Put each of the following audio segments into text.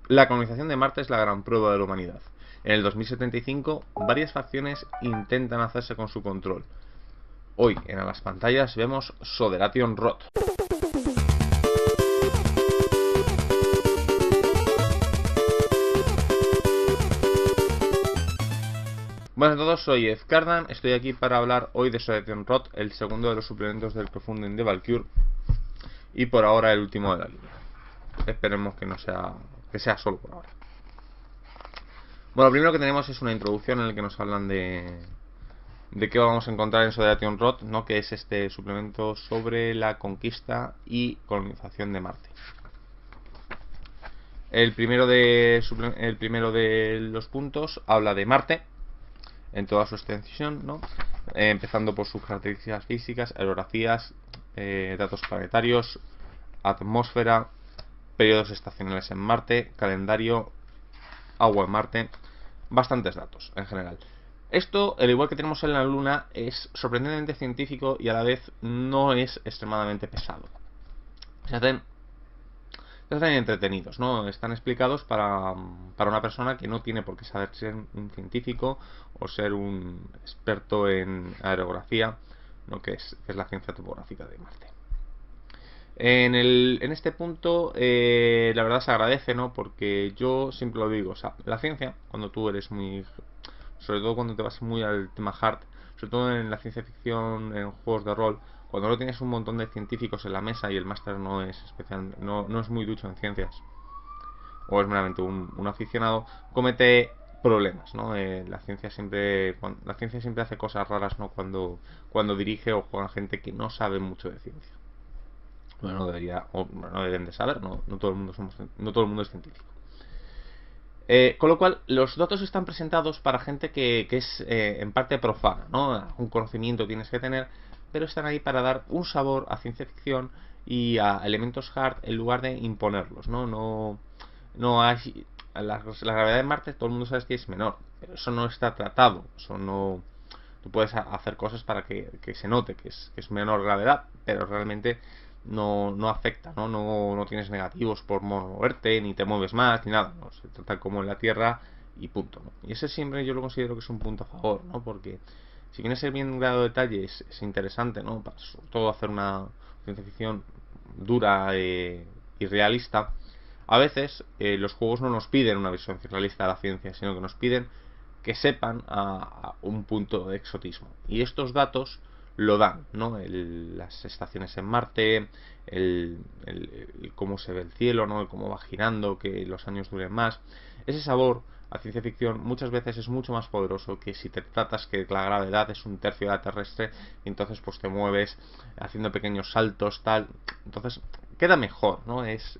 La colonización de Marte es la gran prueba de la humanidad. En el 2075, varias facciones intentan hacerse con su control. Hoy, en las pantallas, vemos Soderation Rot. Buenas a todos, soy Ed Cardan, estoy aquí para hablar hoy de Soderation Rot, el segundo de los suplementos del crowdfunding de Valkyr, y por ahora el último de la línea. Esperemos que sea solo por ahora. Bueno, lo primero que tenemos es una introducción en la que nos hablan de qué vamos a encontrar en Soderation Rot, ¿no? Que es este suplemento sobre la conquista y colonización de Marte. El primero de los puntos habla de Marte en toda su extensión, ¿no? Empezando por sus características físicas, aerografías, datos planetarios, atmósfera, periodos estacionales en Marte, calendario, agua en Marte, bastantes datos en general. Esto, al igual que tenemos en la Luna, es sorprendentemente científico y a la vez no es extremadamente pesado. Se hacen entretenidos, ¿no? Están explicados para una persona que no tiene por qué saber ser un científico o ser un experto en aerografía, ¿no? que es la ciencia topográfica de Marte. En este punto, la verdad se agradece, ¿no? Porque yo siempre lo digo, o sea, la ciencia, cuando tú eres sobre todo cuando te vas muy al tema hard, sobre todo en la ciencia ficción, en juegos de rol, cuando no tienes un montón de científicos en la mesa y el máster no es no es muy ducho en ciencias, o es meramente un aficionado, comete problemas, ¿no? La ciencia siempre hace cosas raras, ¿no? Cuando dirige o juega gente que no sabe mucho de ciencia. Bueno, no deben de saber, no todo el mundo es científico. Con lo cual, los datos están presentados para gente que es en parte profana, ¿no? Un conocimiento tienes que tener, pero están ahí para dar un sabor a ciencia ficción y a elementos hard en lugar de imponerlos, ¿no? No hay... La gravedad de Marte todo el mundo sabe que es menor, pero eso no está tratado, eso no... Tú puedes hacer cosas para que se note que es menor gravedad, pero realmente no afecta, ¿no? Tienes negativos por moverte, ni te mueves más, ni nada, ¿no? Se trata como en la Tierra y punto, ¿no? Y ese siempre yo lo considero que es un punto a favor, ¿no? Porque si quieres ser bien un grado de detalle es interesante, ¿no? Para sobre todo hacer una ciencia ficción dura y realista. A veces los juegos no nos piden una visión realista de la ciencia, sino que nos piden que sepan a un punto de exotismo. Y estos datos lo dan, ¿no? Las estaciones en Marte, cómo se ve el cielo, ¿no? El cómo va girando, que los años duren más. Ese sabor a ciencia ficción muchas veces es mucho más poderoso que si te tratas que la gravedad es un tercio de la terrestre y entonces pues te mueves haciendo pequeños saltos, tal. Entonces queda mejor, ¿no? Es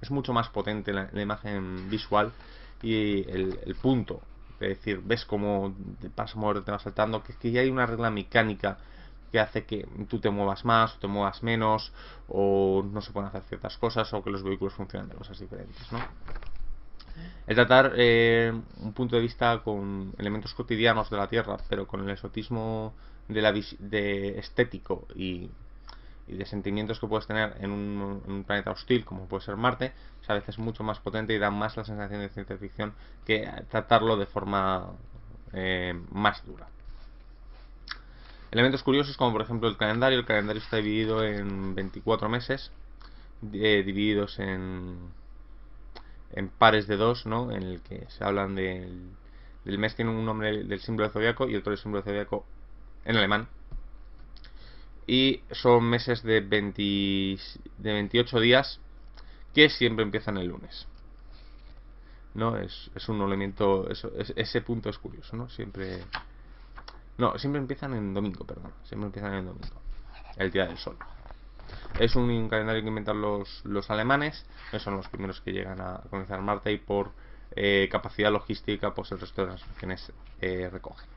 mucho más potente la imagen visual y el punto. Es decir, ves cómo te vas a mover, te vas saltando, que ya hay una regla mecánica que hace que tú te muevas más o te muevas menos, o no se pueden hacer ciertas cosas, o que los vehículos funcionan de cosas diferentes, ¿no? El tratar un punto de vista con elementos cotidianos de la Tierra, pero con el exotismo de estético y de sentimientos que puedes tener en un planeta hostil como puede ser Marte, es a veces mucho más potente y da más la sensación de ciencia ficción que tratarlo de forma más dura. Elementos curiosos como por ejemplo el calendario está dividido en 24 meses divididos en pares de dos, ¿no? En el que se hablan del mes, tiene un nombre del símbolo del zodiaco y otro del símbolo del zodiaco en alemán. Y son meses de 28 días que siempre empiezan el lunes, ¿no? Es un elemento, ese punto es curioso, ¿no? Siempre empiezan en domingo, perdón. Siempre empiezan en domingo, el día del sol. Es un calendario que inventan los alemanes, que son los primeros que llegan a colonizar Marte y por capacidad logística pues el resto de las naciones recogen.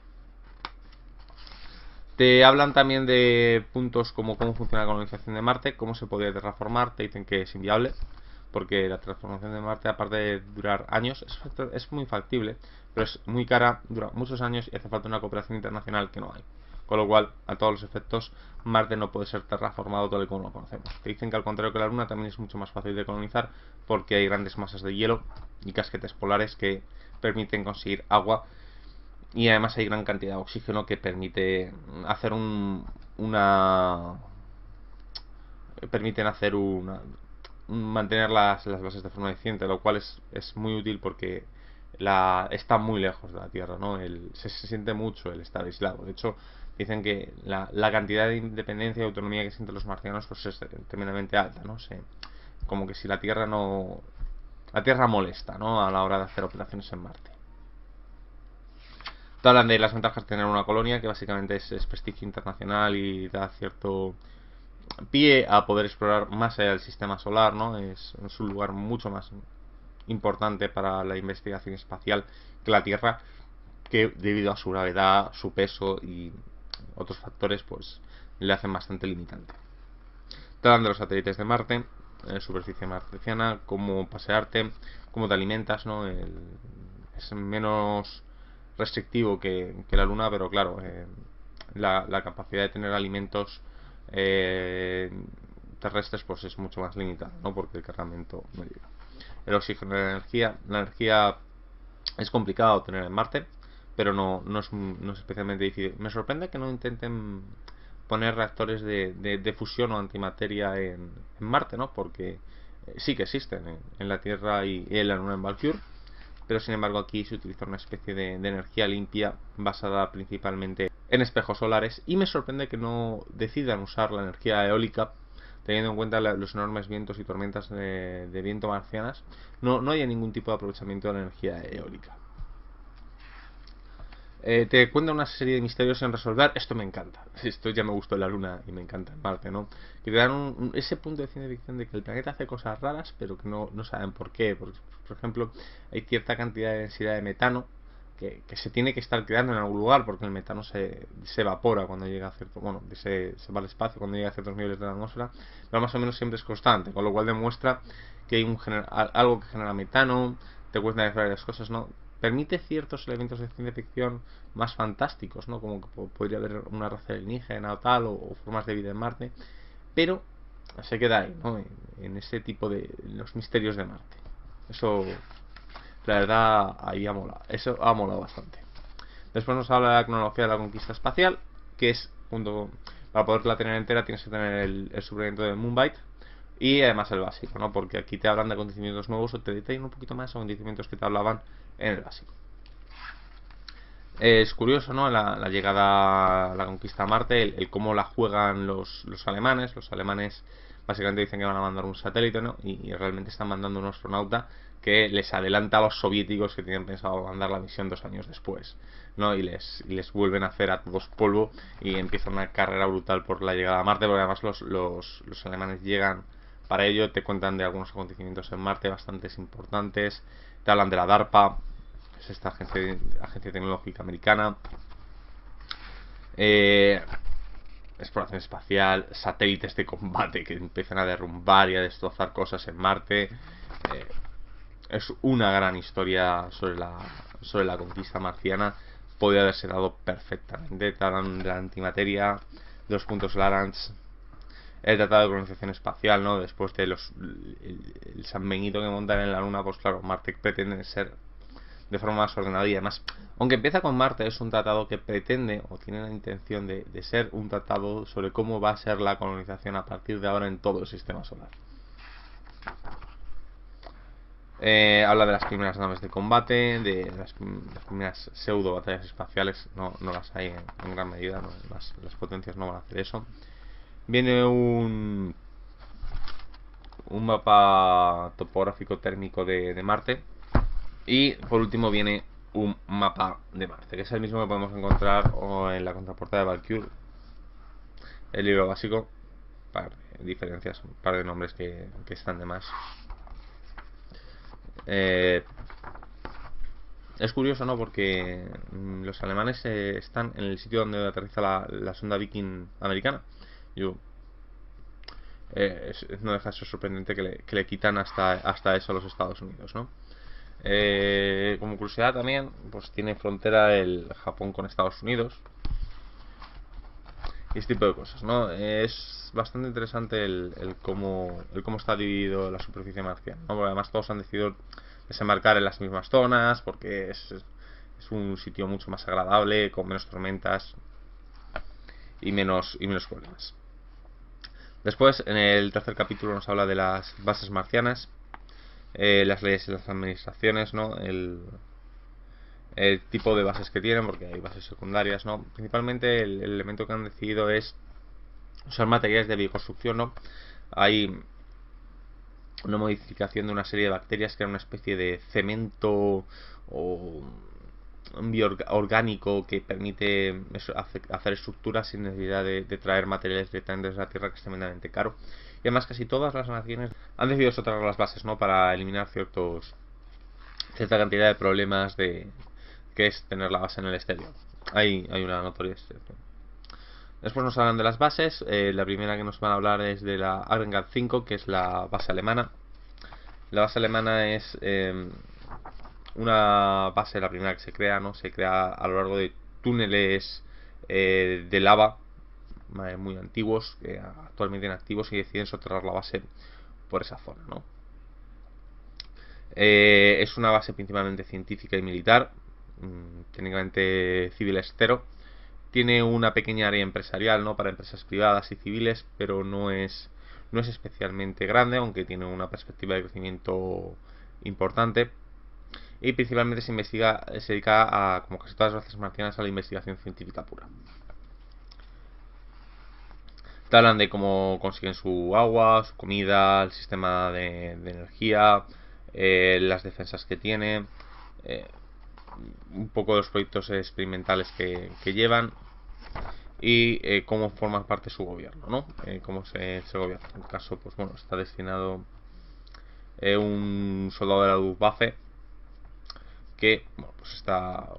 Te hablan también de puntos como cómo funciona la colonización de Marte, cómo se podría terraformar. Te dicen que es inviable, porque la transformación de Marte, aparte de durar años, es muy factible, pero es muy cara, dura muchos años y hace falta una cooperación internacional que no hay. Con lo cual, a todos los efectos, Marte no puede ser terraformado tal y como lo conocemos. Te dicen que al contrario que la Luna también es mucho más fácil de colonizar porque hay grandes masas de hielo y casquetes polares que permiten conseguir agua, y además hay gran cantidad de oxígeno que permite hacer permiten hacer mantener las bases de forma eficiente, lo cual es muy útil porque está muy lejos de la Tierra, ¿no? Se siente mucho el estar aislado. De hecho, dicen que la cantidad de independencia y autonomía que sienten los marcianos pues es tremendamente alta, ¿no? Como que si la Tierra no... La Tierra molesta, ¿no? A la hora de hacer operaciones en Marte. Te hablan de las ventajas de tener una colonia, que básicamente es prestigio internacional y da cierto pie a poder explorar más allá del sistema solar, ¿no? Es un lugar mucho más importante para la investigación espacial que la Tierra, que debido a su gravedad, su peso y otros factores, pues le hacen bastante limitante. Te hablan de los satélites de Marte, superficie marciana, cómo pasearte, cómo te alimentas, ¿no? Es menos restrictivo que la Luna, pero claro, la capacidad de tener alimentos terrestres pues es mucho más limitada, ¿no? Porque el cargamento no llega. El oxígeno, la energía es complicado tener en Marte, pero no es especialmente difícil. Me sorprende que no intenten poner reactores de fusión o antimateria en Marte, ¿no? Porque sí que existen en la Tierra y en la Luna, en Valkyr, pero sin embargo aquí se utiliza una especie de energía limpia basada principalmente en espejos solares, y me sorprende que no decidan usar la energía eólica, teniendo en cuenta los enormes vientos y tormentas de viento marcianas. No hay ningún tipo de aprovechamiento de la energía eólica. Te cuenta una serie de misterios sin resolver. Esto me encanta. Esto ya me gustó en la Luna y me encanta en Marte, ¿no? Que te dan ese punto de ciencia ficción de que el planeta hace cosas raras, pero que no saben por qué. Por ejemplo, hay cierta cantidad de densidad de metano que se tiene que estar creando en algún lugar, porque el metano se evapora cuando llega a cierto... Bueno, se va al espacio cuando llega a ciertos niveles de la atmósfera, pero más o menos siempre es constante, con lo cual demuestra que hay algo que genera metano. Te cuesta de varias cosas, ¿no? Permite ciertos elementos de ciencia ficción más fantásticos, ¿no? Como que podría haber una raza alienígena o tal, o formas de vida en Marte, pero se queda ahí, ¿no? En ese tipo de los misterios de Marte. Eso, la verdad, ahí ha molado. Eso ha molado bastante. Después nos habla de la cronología de la conquista espacial, que es, para poderla tener entera tienes que tener el suplemento de Moonbite y además el básico, ¿no? Porque aquí te hablan de acontecimientos nuevos o te detallan un poquito más acontecimientos que te hablaban en el básico. Es curioso, ¿no? La llegada a la conquista a Marte, el cómo la juegan los alemanes. Los alemanes básicamente dicen que van a mandar un satélite, ¿no? Y realmente están mandando un astronauta que les adelanta a los soviéticos que tienen pensado mandar la misión 2 años después, ¿no? Y les vuelven a hacer a todos polvo y empieza una carrera brutal por la llegada a Marte, porque además los alemanes llegan para ello. Te cuentan de algunos acontecimientos en Marte bastante importantes, te hablan de la DARPA, es esta agencia tecnológica americana, exploración espacial, satélites de combate que empiezan a derrumbar y a destrozar cosas en Marte. Es una gran historia sobre la conquista marciana. Podría haberse dado perfectamente. Te hablan de la antimateria, de los puntos Lagrange, el tratado de colonización espacial, ¿no? Después de el San Benito que montan en la Luna, pues claro, Marte pretende ser de forma más ordenada, y además, aunque empieza con Marte, es un tratado que pretende o tiene la intención de ser un tratado sobre cómo va a ser la colonización a partir de ahora en todo el sistema solar. Habla de las primeras naves de combate, de las primeras pseudo batallas espaciales. No las hay en gran medida, ¿no? Las potencias no van a hacer eso. Viene un mapa topográfico térmico de Marte. Y por último viene un mapa de Marte, que es el mismo que podemos encontrar en la contraportada de Valkyr, el libro básico. Un par de diferencias, un par de nombres que están de más. Es curioso, ¿no? Porque los alemanes están en el sitio donde aterriza la sonda Viking americana. No deja de ser sorprendente que le quitan hasta eso a los Estados Unidos, ¿no? Como curiosidad también, pues tiene frontera el Japón con Estados Unidos. y este tipo de cosas, ¿no? Es bastante interesante el cómo está dividido la superficie marciana, ¿no? Porque además todos han decidido desembarcar en las mismas zonas, porque es un sitio mucho más agradable, con menos tormentas y menos problemas. Después, en el tercer capítulo nos habla de las bases marcianas, las leyes y las administraciones, ¿no? El tipo de bases que tienen, porque hay bases secundarias, ¿no? Principalmente el elemento que han decidido es usar materiales de bioconstrucción, ¿no? Hay una modificación de una serie de bacterias que era una especie de cemento o orgánico que permite hacer estructuras sin necesidad de traer materiales directamente desde la Tierra, que es tremendamente caro. Y además casi todas las naciones han decidido soterrar las bases, ¿no? Para eliminar cierta cantidad de problemas que es tener la base en el exterior. Hay una notoria excepción. Después nos hablan de las bases. La primera que nos van a hablar es de la Agrengat 5, que es la base alemana. La base alemana es una base, la primera que se crea, ¿no? Se crea a lo largo de túneles de lava muy antiguos, actualmente inactivos, y deciden soterrar la base por esa zona, ¿no? Es una base principalmente científica y militar, técnicamente civiles cero. Tiene una pequeña área empresarial, ¿no? Para empresas privadas y civiles, pero no es especialmente grande, aunque tiene una perspectiva de crecimiento importante. Y principalmente se dedica a, como casi todas las bases marcianas, a la investigación científica pura. Te hablan de cómo consiguen su agua, su comida, el sistema de energía, las defensas que tiene, eh, un poco de los proyectos experimentales que llevan y cómo forma parte su gobierno, ¿no? Cómo se gobierna. En el caso, pues bueno, está destinado un soldado de la Luftwaffe que bueno, pues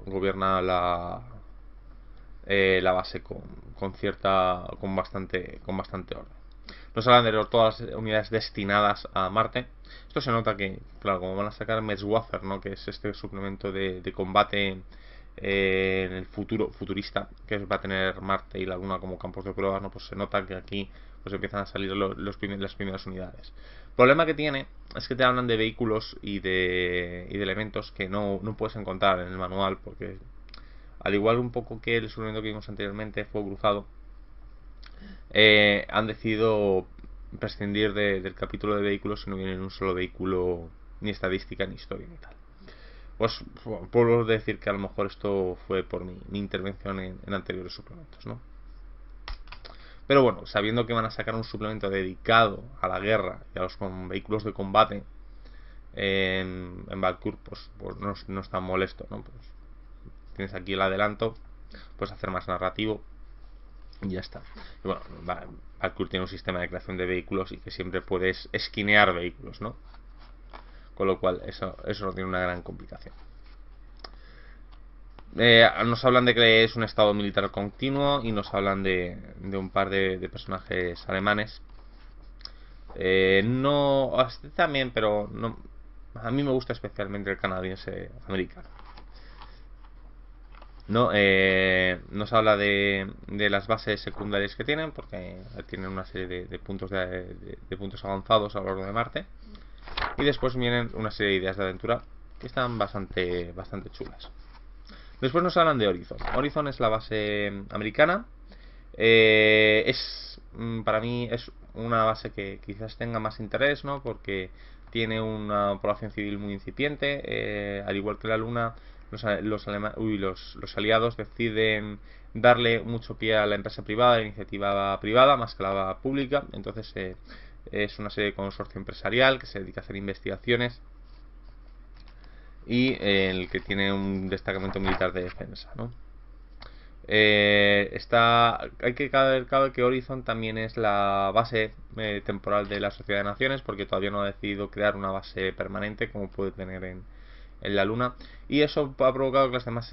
gobierna la base con bastante orden. Nos hablan de todas las unidades destinadas a Marte. Esto se nota que, claro, como van a sacar Metswafer, ¿no? Que es este suplemento de combate en el futuro futurista que va a tener Marte y la Luna como campos de pruebas, ¿no? Pues se nota que aquí pues empiezan a salir las primeras unidades. El problema que tiene es que te hablan de vehículos y de elementos que no puedes encontrar en el manual, porque al igual un poco que el suplemento que vimos anteriormente, Fuego Cruzado, han decidido prescindir del capítulo de vehículos y no viene en un solo vehículo ni estadística ni historia ni tal. Pues puedo decir que a lo mejor esto fue por mi intervención en anteriores suplementos, ¿no? Pero bueno, sabiendo que van a sacar un suplemento dedicado a la guerra y a los vehículos de combate en Valcourt, pues no es tan molesto, ¿no? Pues tienes aquí el adelanto, puedes hacer más narrativo y ya está. Y bueno, Valcourt tiene un sistema de creación de vehículos y que siempre puedes esquinear vehículos, ¿no? Con lo cual eso no tiene una gran complicación. Nos hablan de que es un estado militar continuo y nos hablan de un par de personajes alemanes. No, también, pero no, a mí me gusta especialmente el canadiense americano. No, nos habla de las bases secundarias que tienen, porque tienen una serie de puntos de puntos avanzados a lo largo de Marte. Y después vienen una serie de ideas de aventura que están bastante chulas. Después nos hablan de Horizon. Horizon es la base americana. Para mí es una base que quizás tenga más interés, ¿no? Porque tiene una población civil muy incipiente. Al igual que la Luna, los aliados deciden darle mucho pie a la empresa privada, a la iniciativa privada, más que a la pública. Entonces es una serie de consorcio empresarial que se dedica a hacer investigaciones y el que tiene un destacamento militar de defensa, ¿no? Hay que cabe que Horizon también es la base temporal de la Sociedad de Naciones, porque todavía no ha decidido crear una base permanente como puede tener en la Luna, y eso ha provocado que las demás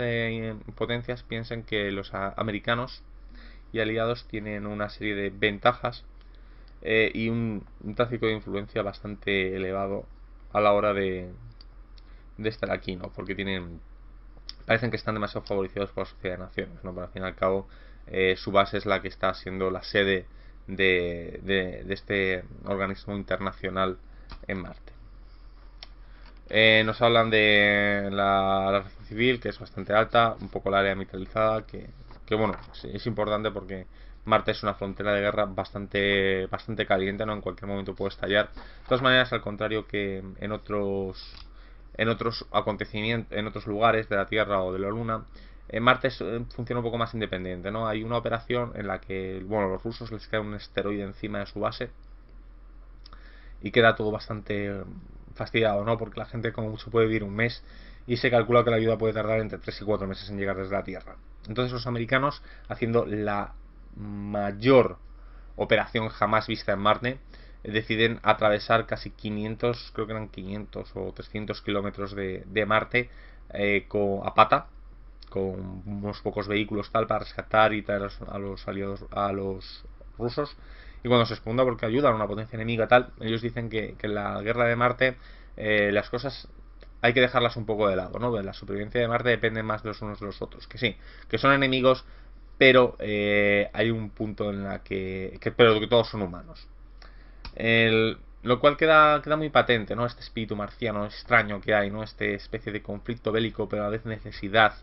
potencias piensen que los americanos y aliados tienen una serie de ventajas y un tráfico de influencia bastante elevado a la hora de estar aquí, ¿no? Porque parecen que están demasiado favorecidos por la Sociedad de Naciones, ¿no? Pero al fin y al cabo su base es la que está siendo la sede de este organismo internacional en Marte. Nos hablan de la radiación civil, que es bastante alta, un poco el área militarizada, que bueno, es importante porque Marte es una frontera de guerra bastante caliente, ¿no? En cualquier momento puede estallar. De todas maneras, al contrario que en otros acontecimientos, en otros lugares de la Tierra o de la Luna, en Marte funciona un poco más independiente, ¿no? Hay una operación en la que, bueno, los rusos les cae un asteroide encima de su base y queda todo bastante fastidiado, ¿no? Porque la gente como mucho puede vivir un mes y se calcula que la ayuda puede tardar entre 3 y 4 meses en llegar desde la Tierra. Entonces los americanos, haciendo la mayor operación jamás vista en Marte, deciden atravesar casi 500, creo que eran 500 o 300 kilómetros de Marte a pata, con unos pocos vehículos tal para rescatar y traer a los aliados, a los rusos. Y cuando se pregunta por qué ayudan a una potencia enemiga tal, ellos dicen que en la guerra de Marte las cosas hay que dejarlas un poco de lado, ¿no? La supervivencia de Marte depende más de los unos de los otros, que sí, que son enemigos, pero hay un punto en la pero que todos son humanos. Lo cual queda muy patente, ¿no? Este espíritu marciano extraño que hay, ¿no? Este especie de conflicto bélico, pero a la vez necesidad,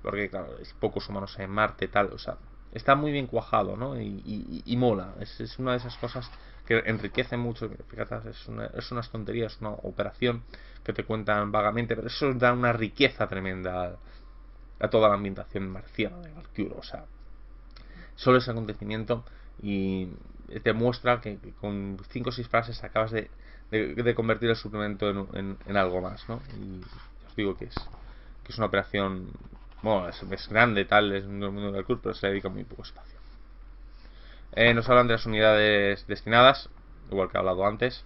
porque claro, hay pocos humanos en Marte, tal, o sea, está muy bien cuajado, ¿no? Y mola, es una de esas cosas que enriquece mucho. Fíjate, es unas tonterías, una operación que te cuentan vagamente, pero eso da una riqueza tremenda a toda la ambientación marciana de Valkyrie, o sea, solo ese acontecimiento y te muestra que con 5 o 6 frases acabas de convertir el suplemento en algo más, ¿no? Y os digo que es una operación, bueno, es grande, tal, es un mundo del club, pero se le dedica muy poco espacio. Nos hablan de las unidades destinadas, igual que he hablado antes,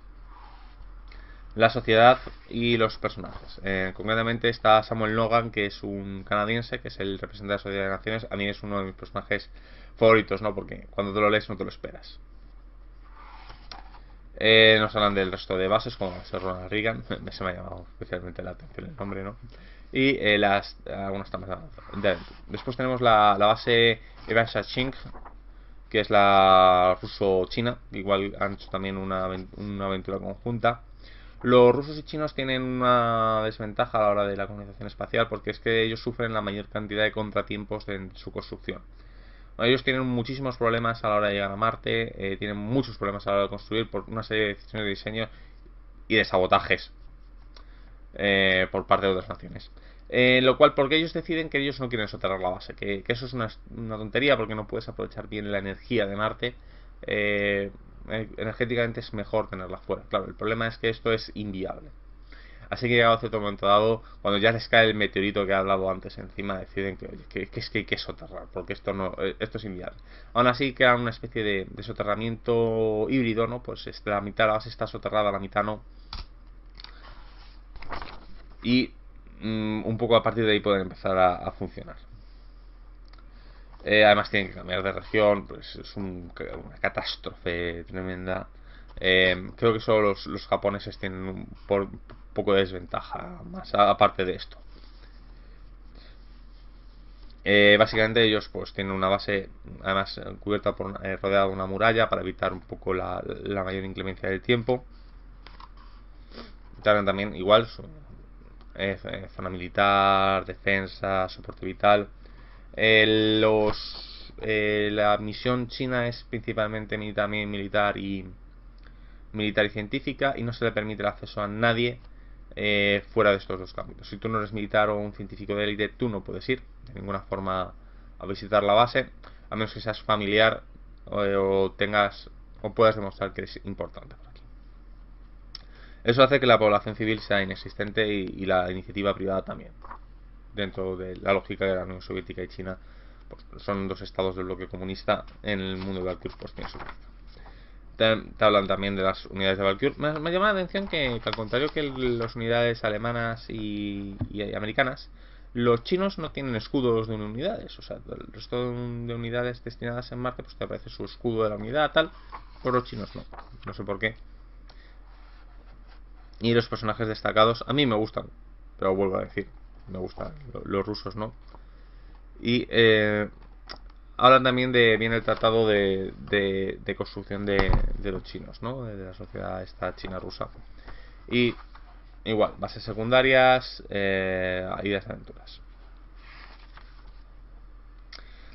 la sociedad y los personajes. Concretamente está Samuel Logan, que es un canadiense, que es el representante de la Sociedad de Naciones. A mí es uno de mis personajes favoritos, ¿no? Porque cuando te lo lees no te lo esperas. Nos hablan del resto de bases, como va a ser Ronald Reagan. Se me ha llamado especialmente la atención el nombre, ¿no? Y algunas están más avanzadas. Después tenemos la base Evashachink, que es la ruso-china. Igual han hecho también una aventura conjunta. Los rusos y chinos tienen una desventaja a la hora de la comunicación espacial, porque es que ellos sufren la mayor cantidad de contratiempos en su construcción. Ellos tienen muchísimos problemas a la hora de llegar a Marte, tienen muchos problemas a la hora de construir por una serie de decisiones de diseño y de sabotajes por parte de otras naciones. Lo cual, porque ellos deciden que ellos no quieren soterrar la base, que eso es una tontería, porque no puedes aprovechar bien la energía de Marte. Energéticamente es mejor tenerla fuera. Claro, el problema es que esto es inviable. Así que llegado a cierto momento dado, cuando ya les cae el meteorito que he hablado antes encima, deciden que, oye, que es que hay que soterrar, porque esto es inviable. Aún así queda una especie de soterramiento híbrido, ¿no? Pues la mitad de la base está soterrada, la mitad no. Y un poco a partir de ahí pueden empezar a funcionar. Además tienen que cambiar de región, pues es una catástrofe tremenda. Creo que solo los japoneses tienen un poco de desventaja más aparte de esto. Básicamente ellos pues tienen una base además cubierta rodeada de una muralla para evitar un poco la mayor inclemencia del tiempo. También igual zona militar, defensa, soporte vital. La misión china es principalmente militar y científica, y no se le permite el acceso a nadie fuera de estos dos campos. Si tú no eres militar o un científico de élite, tú no puedes ir de ninguna forma a visitar la base, a menos que seas familiar o puedas demostrar que eres importante por aquí. Eso hace que la población civil sea inexistente y la iniciativa privada también. Dentro de la lógica de la Unión Soviética y China, pues son dos estados del bloque comunista. En el mundo de Valkyrie pues tiene su fuerza. Te hablan también de las unidades de Valkyrie. Me llama la atención que al contrario que las unidades alemanas y americanas, los chinos no tienen escudos de unidades. O sea, el resto de unidades destinadas en Marte pues te aparece su escudo de la unidad tal, pero los chinos no. No sé por qué. Y los personajes destacados a mí me gustan, pero vuelvo a decir, me gustan los rusos, ¿no? Y hablan también de viene el tratado de construcción de los chinos, ¿no? De la sociedad esta china-rusa. Y igual, bases secundarias, ideas de aventuras.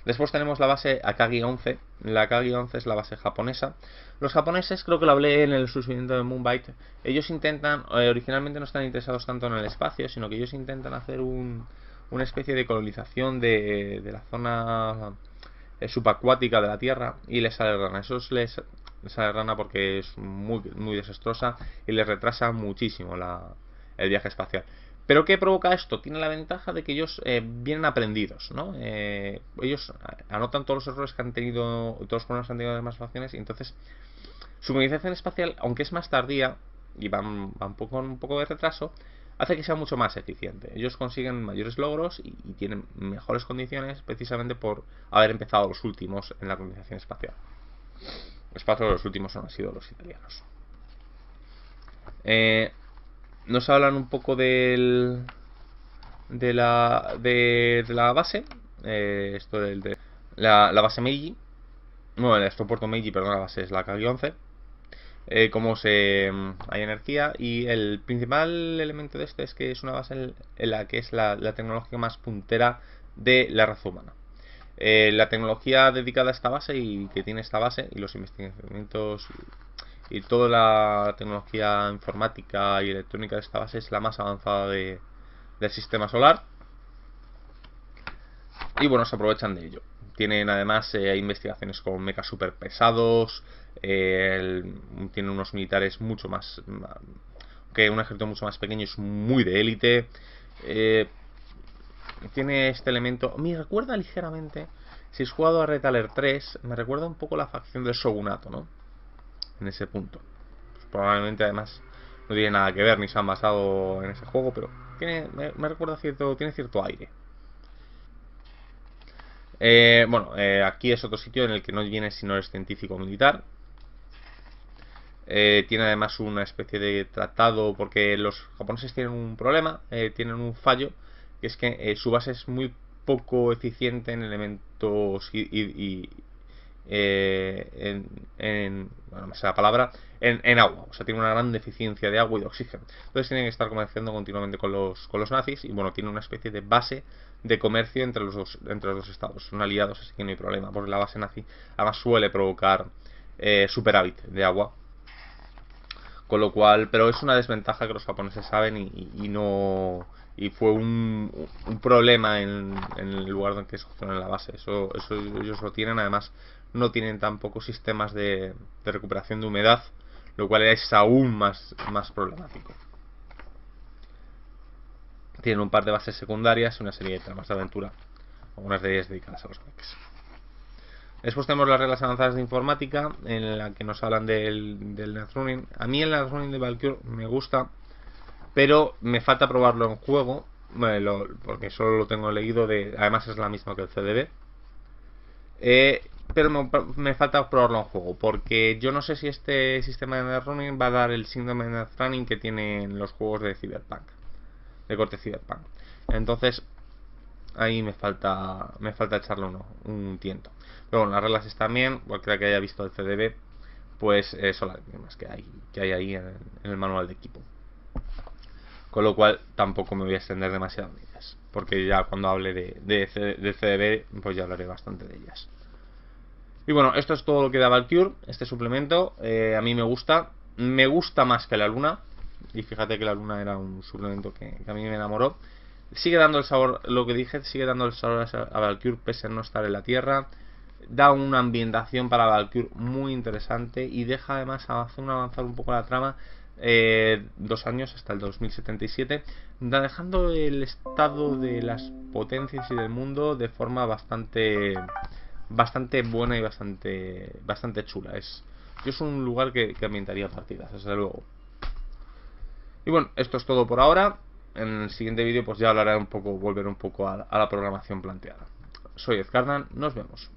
Después tenemos la base Akagi 11. La Akagi 11 es la base japonesa. Los japoneses, creo que lo hablé en el subsiguiente de Moonbite, ellos intentan, originalmente no están interesados tanto en el espacio, sino que ellos intentan hacer una especie de colonización de la zona subacuática de la Tierra, y les sale rana. Eso les sale rana porque es muy desastrosa y les retrasa muchísimo el viaje espacial. ¿Pero qué provoca esto? Tiene la ventaja de que ellos vienen aprendidos, ¿no? Ellos anotan todos los errores que han tenido, todos los problemas que han tenido de demás facciones, y entonces su colonización espacial, aunque es más tardía y va un poco de retraso, hace que sea mucho más eficiente. Ellos consiguen mayores logros y tienen mejores condiciones precisamente por haber empezado los últimos en la colonización espacial. Los últimos han sido los italianos. Nos hablan un poco de la base. Esto de la base Meiji. Bueno, el aeropuerto Meiji, perdón, la base es la Akagi 11. Cómo hay energía, y el principal elemento de esto es que es una base en la que es la tecnología más puntera de la raza humana. La tecnología dedicada a esta base y que tiene esta base y los investimientos y toda la tecnología informática y electrónica de esta base es la más avanzada del sistema solar, y bueno, se aprovechan de ello. Tienen además investigaciones con mechas super pesados, tienen unos militares mucho más, que un ejército mucho más pequeño, es muy de élite. Tiene este elemento, me recuerda ligeramente, si has jugado a Red Alert 3, me recuerda un poco la facción del Shogunato, ¿no? En ese punto. Pues probablemente además no tiene nada que ver ni se han basado en ese juego, pero me recuerda tiene cierto aire. Aquí es otro sitio en el que no viene si no eres científico militar. Tiene además una especie de tratado, porque los japoneses tienen un problema, tienen un fallo, que es que su base es muy poco eficiente en elementos bueno, me sé la palabra, en agua. O sea, tiene una gran deficiencia de agua y de oxígeno. Entonces tienen que estar comerciando continuamente con los nazis, y bueno, tiene una especie de base de comercio entre los dos estados. Son aliados, así que no hay problema, porque la base nazi además suele provocar superávit de agua. Con lo cual, pero es una desventaja que los japoneses saben y no... Y fue un problema en el lugar donde se construyeron la base. Eso ellos lo tienen. Además, no tienen tampoco sistemas de recuperación de humedad, lo cual es aún más problemático. Tienen un par de bases secundarias y una serie de tramas de aventura, algunas de ellas dedicadas a los mechs. Después tenemos las reglas avanzadas de informática, en la que nos hablan del Netrunning. A mí el Netrunning de Valkyr me gusta, pero me falta probarlo en juego, porque solo lo tengo leído. Además es la misma que el CDB. Pero me falta probarlo en juego, porque yo no sé si este sistema de Netrunning va a dar el síndrome de Netrunning que tienen los juegos de Cyberpunk, de corte Cyberpunk. Entonces ahí me falta echarle un tiento. Pero bueno, las reglas están bien. Cualquiera que haya visto el CDB, pues son las mismas que hay ahí en el manual de equipo. Con lo cual tampoco me voy a extender demasiado en ellas, porque ya cuando hable de CDB, pues ya hablaré bastante de ellas. Y bueno, esto es todo lo que da Valkyr, este suplemento. A mí me gusta más que la Luna. Y fíjate que la Luna era un suplemento que a mí me enamoró. Sigue dando el sabor, lo que dije, sigue dando el sabor a Valkyr pese a no estar en la Tierra. Da una ambientación para Valkyr muy interesante y deja además avanzar un poco la trama. 2 años hasta el 2077, dejando el estado de las potencias y del mundo de forma bastante buena y bastante chula. Es un lugar que ambientaría partidas, desde luego. Y bueno, esto es todo por ahora. En el siguiente vídeo pues ya hablaré volveré un poco a la programación planteada. Soy Ed Cardan, nos vemos.